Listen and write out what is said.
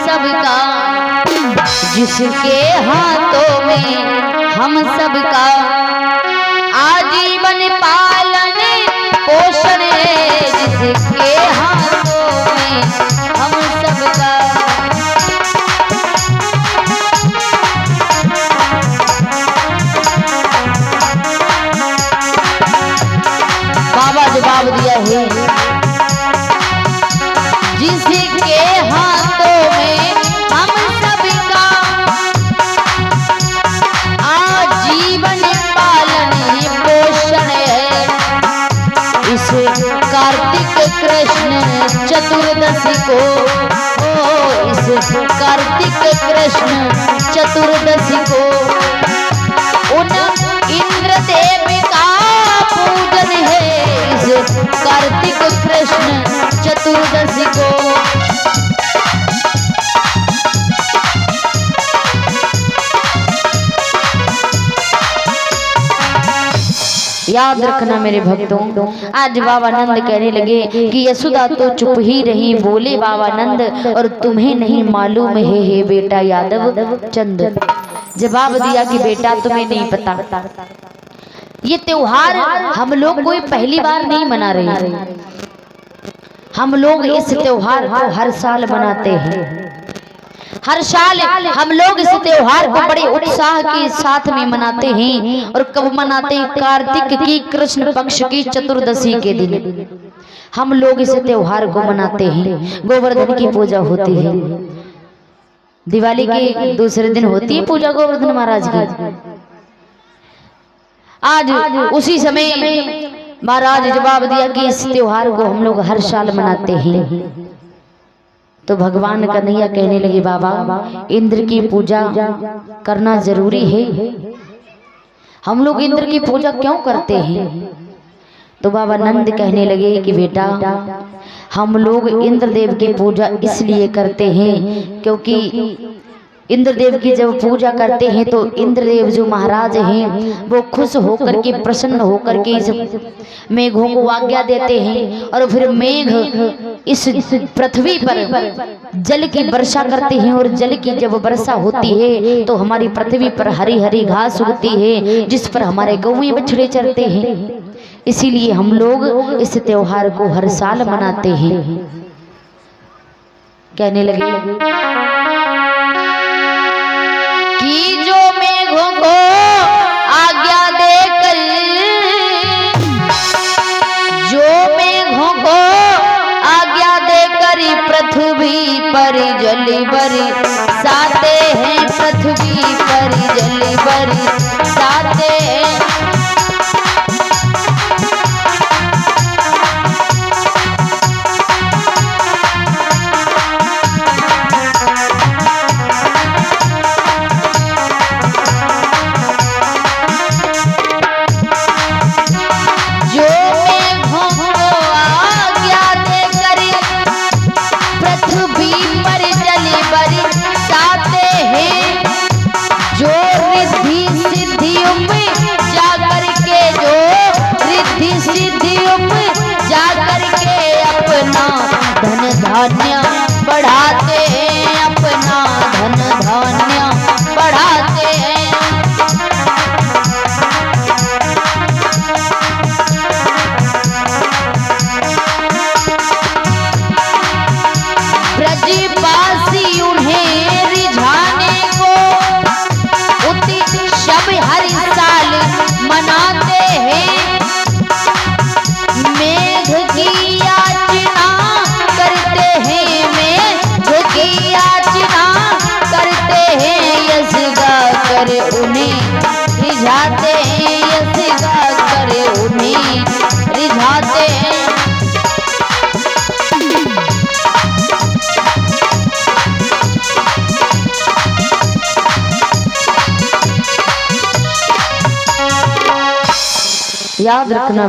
सबका, जिसके हाथों में हम सबका आजीवन पालन पोषण है, जिसके हाथों में हम सबका। बाबा जवाब दिया है, जिसके हाथों में हम सबका आजीवन पालन पोषण है। इस कार्तिक कृष्ण चतुर्दशी को, इस कार्तिक कृष्ण चतुर्दशी को उन इंद्रदेव का पूजन है। इस कार्तिक कृष्ण चतुर्दशी को याद रखना मेरे भक्तों। आज बाबा नंद कहने लगे कि यशोदा तो चुप ही रही, बोले बाबा नंद और तुम्हें नहीं मालूम है हे बेटा यादव चंद। जवाब दिया कि बेटा तुम्हें नहीं पता, ये त्योहार हम लोग कोई पहली बार नहीं मना रहे, हम लोग इस त्योहार को हर साल मनाते हैं। हर साल हम लोग इस त्योहार को बड़े उत्साह के साथ में मनाते हैं। और कब मनाते हैं? कार्तिक की कृष्ण पक्ष की चतुर्दशी के दिन हम लोग इस त्योहार को मनाते हैं। गोवर्धन की पूजा होती है, दिवाली के दूसरे दिन होती है पूजा गोवर्धन महाराज की। आज उसी समय महाराज जवाब दिया कि इस त्योहार को हम लोग हर साल मनाते हैं। तो भगवान कन्हैया कहने लगे बाबा इंद्र की पूजा करना जरूरी है, हम लोग इंद्र की पूजा क्यों करते हैं? तो बाबा नंद कहने लगे कि बेटा हम लोग इंद्रदेव की पूजा इसलिए करते हैं क्योंकि इंद्रदेव की जब पूजा करते हैं तो इंद्रदेव जो महाराज हैं वो खुश होकर के प्रसन्न होकर के इस मेघों को आज्ञा देते हैं और फिर मेघ इस पृथ्वी पर जल की वर्षा करते हैं। और जल की जब वर्षा होती है तो हमारी पृथ्वी पर हरी हरी घास उगती है जिस पर हमारे गौएं बछड़े चरते हैं। इसीलिए हम लोग इस त्योहार को हर साल मनाते हैं। कहने लगे कि जो मेघों को आज्ञा देकर, जो मेघों को आज्ञा देकर पृथ्वी पर जल बरसाते हैं, पृथ्वी पर जल बरसाते हैं। धान्य बढ़ाते हैं, अपना धन धान्य बढ़ाते हैं। ब्रजवासी उन्हें रिझाने को उत्सव हर साल मनाते हैं। मेघ की याचना करते हैं, मेघ की याचना करते हैं, यश गाकर उन्हें रिझाते हैं, यश गाकर उन्हें रिझाते हैं। याद रखना।